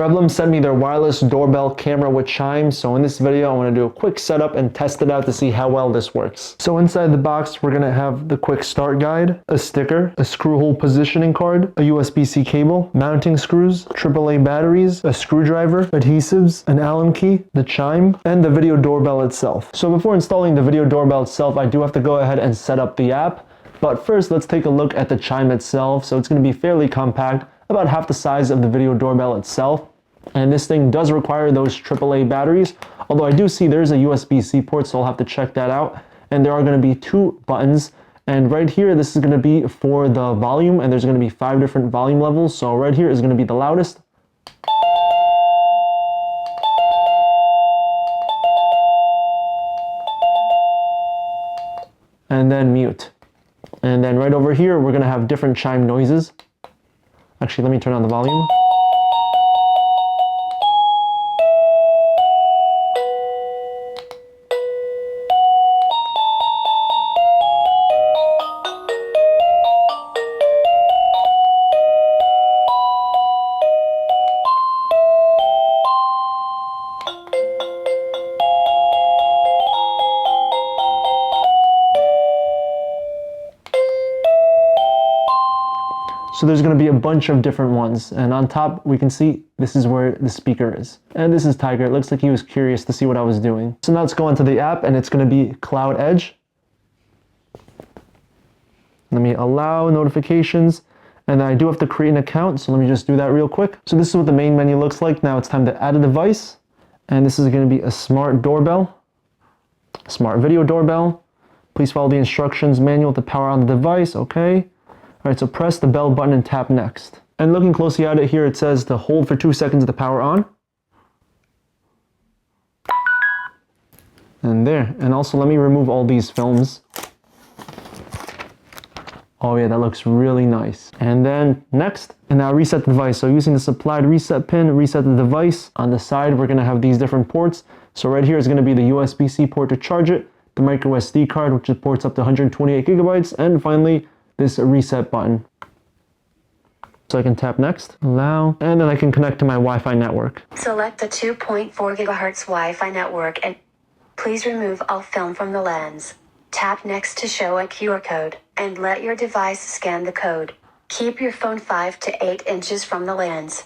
Rebluum sent me their wireless doorbell camera with Chime, so in this video I want to do a quick setup and test it out to see how well this works. So inside the box we're going to have the quick start guide, a sticker, a screw hole positioning card, a USB-C cable, mounting screws, AAA batteries, a screwdriver, adhesives, an Allen key, the Chime, and the video doorbell itself. So before installing the video doorbell itself, I do have to go ahead and set up the app. But first, let's take a look at the Chime itself. So it's going to be fairly compact, about half the size of the video doorbell itself. And this thing does require those AAA batteries, although I do see there's a USB-C port, so I'll have to check that out. And there are going to be 2 buttons. And right here, this is going to be for the volume, and there's going to be 5 different volume levels. So right here is going to be the loudest. And then mute. And then right over here, we're going to have different Chime noises. Actually, let me turn on the volume. So there's going to be a bunch of different ones, and on top we can see this is where the speaker is. And this is Tiger. It looks like he was curious to see what I was doing. So now let's go into the app, and it's going to be Cloud Edge. Let me allow notifications, and I do have to create an account, so let me just do that real quick. So this is what the main menu looks like. Now it's time to add a device, and this is going to be a smart doorbell, smart video doorbell. Please follow the instructions manual to power on the device. Okay. Alright, so press the bell button and tap next. And looking closely at it here, it says to hold for 2 seconds to power on. And there. And also let me remove all these films. Oh yeah, that looks really nice. And then next, and now reset the device. So using the supplied reset pin, reset the device. On the side, we're going to have these different ports. So right here is going to be the USB-C port to charge it, the micro SD card, which supports up to 128 gigabytes, and finally, this reset button. So I can tap next, allow, and then I can connect to my Wi-Fi network. Select the 2.4 gigahertz Wi-Fi network and please remove all film from the lens. Tap next to show a QR code and let your device scan the code. Keep your phone 5 to 8 inches from the lens.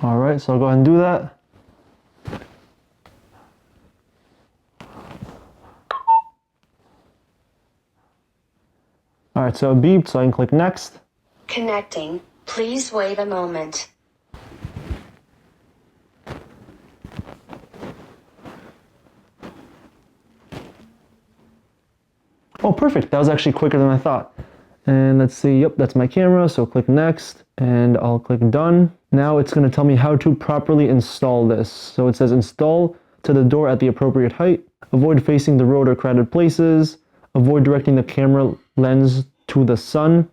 All right, so I'll go ahead and do that. Alright, so it beeped, so I can click next. Connecting. Please wait a moment. Oh, perfect. That was actually quicker than I thought. And let's see, yep, that's my camera, so click next, and I'll click done. Now it's going to tell me how to properly install this. So it says install to the door at the appropriate height, avoid facing the road or crowded places, avoid directing the camera lens to the sun.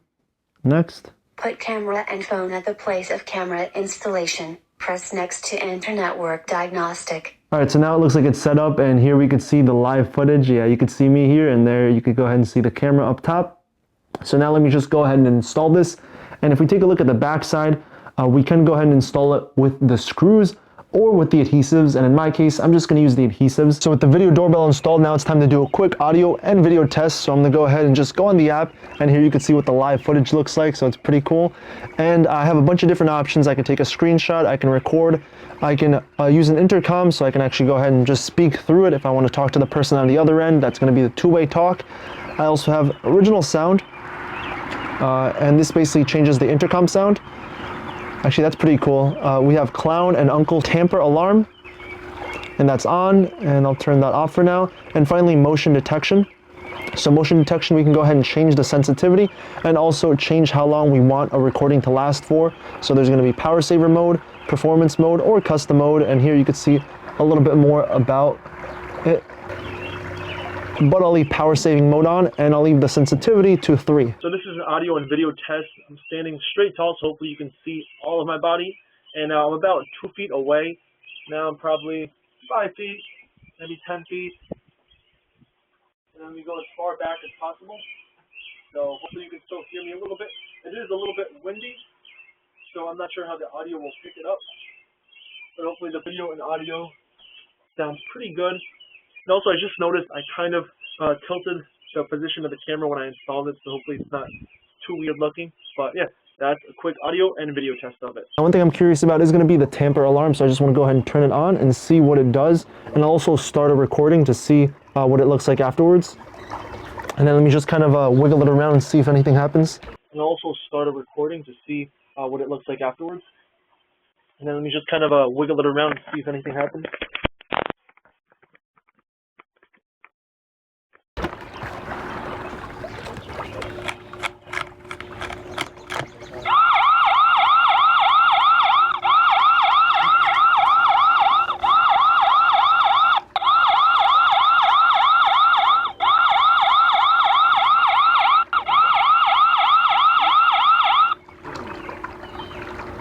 Next. Put camera and phone at the place of camera installation. Press next to enter network diagnostic. Alright, so now it looks like it's set up, and here we can see the live footage. Yeah, you can see me here, and there you could go ahead and see the camera up top. So now let me just go ahead and install this. And if we take a look at the back side, we can go ahead and install it with the screws or with the adhesives, and in my case, I'm just going to use the adhesives. So with the video doorbell installed, now it's time to do a quick audio and video test. So I'm going to go ahead and just go on the app, and here you can see what the live footage looks like, so it's pretty cool. And I have a bunch of different options. I can take a screenshot, I can record, I can use an intercom, so I can actually go ahead and just speak through it if I want to talk to the person on the other end. That's going to be the two-way talk. I also have original sound, and this basically changes the intercom sound. Actually, that's pretty cool. We have clown and uncle tamper alarm, and that's on, and I'll turn that off for now. And finally, motion detection. So motion detection, we can go ahead and change the sensitivity and also change how long we want a recording to last for. So there's going to be power saver mode, performance mode, or custom mode, and here you can see a little bit more about it. But I'll leave power saving mode on, and I'll leave the sensitivity to 3. So this is an audio and video test. I'm standing straight tall, so hopefully you can see all of my body. And I'm about 2 feet away. Now I'm probably 5 feet, maybe 10 feet. And then we go as far back as possible. So hopefully you can still hear me a little bit. It is a little bit windy, so I'm not sure how the audio will pick it up. hopefully the video and audio sounds pretty good. And also, I just noticed I kind of tilted the position of the camera when I installed it, so hopefully it's not too weird looking. But yeah, that's a quick audio and video test of it. One thing I'm curious about is going to be the tamper alarm, so I just want to go ahead and turn it on and see what it does, and also start a recording to see what it looks like afterwards. And then let me just kind of wiggle it around and see if anything happens. And also start a recording to see what it looks like afterwards. And then let me just kind of wiggle it around and see if anything happens.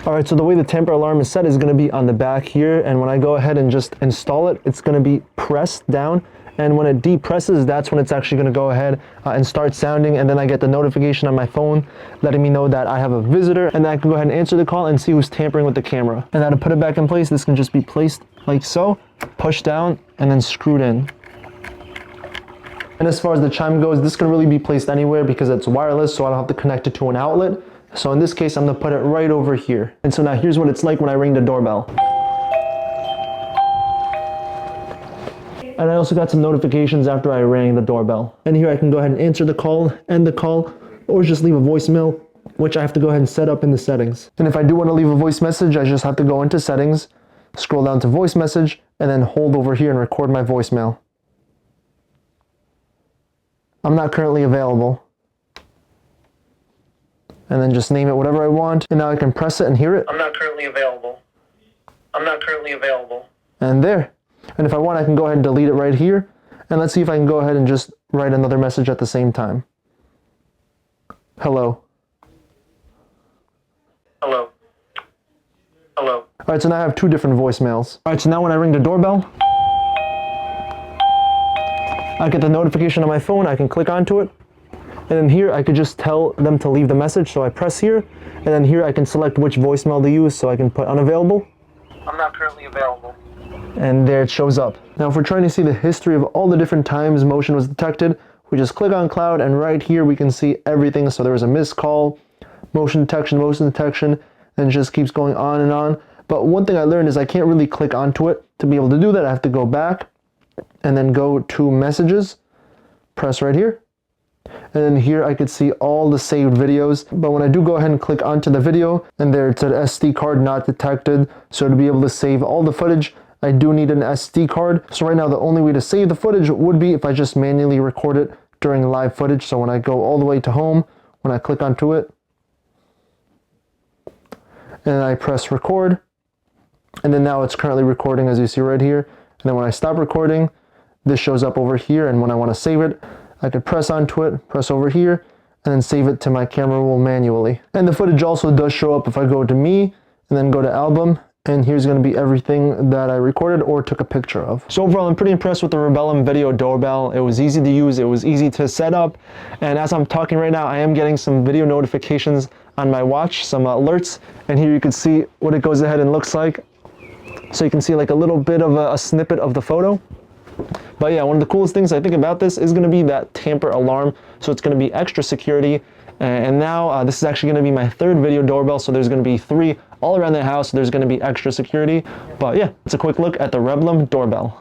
Alright, so the way the tamper alarm is set is going to be on the back here, and when I go ahead and just install it, it's going to be pressed down, and when it depresses, that's when it's actually going to go ahead and start sounding, and then I get the notification on my phone letting me know that I have a visitor, and then I can go ahead and answer the call and see who's tampering with the camera. And now to put it back in place, this can just be placed like so, pushed down, and then screwed in. And as far as the chime goes, this can really be placed anywhere because it's wireless, so I don't have to connect it to an outlet. So in this case, I'm going to put it right over here. And so now here's what it's like when I ring the doorbell. And I also got some notifications after I rang the doorbell. And here I can go ahead and answer the call, end the call, or just leave a voicemail, which I have to go ahead and set up in the settings. And if I do want to leave a voice message, I just have to go into settings, scroll down to voice message, and then hold over here and record my voicemail. I'm not currently available. And then just name it whatever I want, and now I can press it and hear it. I'm not currently available. I'm not currently available. And there. And if I want, I can go ahead and delete it right here. And let's see if I can go ahead and just write another message at the same time. Hello. Hello. Hello. Alright, so now I have two different voicemails. Alright, so now when I ring the doorbell, I get the notification on my phone, I can click onto it. And then here I could just tell them to leave the message, so I press here, and then here I can select which voicemail to use, so I can put unavailable. I'm not currently available. And there it shows up. Now if we're trying to see the history of all the different times motion was detected, we just click on cloud, and right here we can see everything. So there was a missed call, motion detection, and it just keeps going on and on. But one thing I learned is I can't really click onto it. To be able to do that, I have to go back and then go to messages, press right here. And then here I could see all the saved videos. But when I do go ahead and click onto the video, and there it said SD card not detected. So to be able to save all the footage, I do need an SD card. So right now the only way to save the footage would be if I just manually record it during live footage. So when I go all the way to home, when I click onto it, and I press record, and then now it's currently recording as you see right here. And then when I stop recording, this shows up over here, and when I want to save it, I could press onto it, press over here, and then save it to my camera roll manually. And the footage also does show up if I go to me, and then go to album, and here's going to be everything that I recorded or took a picture of. So overall, I'm pretty impressed with the Rebluum video doorbell. It was easy to use, it was easy to set up, and as I'm talking right now, I am getting some video notifications on my watch, some alerts, and here you can see what it goes ahead and looks like. So you can see like a little bit of a snippet of the photo. But yeah, one of the coolest things I think about this is going to be that tamper alarm. So it's going to be extra security. And now this is actually going to be my third video doorbell. So there's going to be 3 all around the house. There's going to be extra security. But yeah, it's a quick look at the Rebluum doorbell.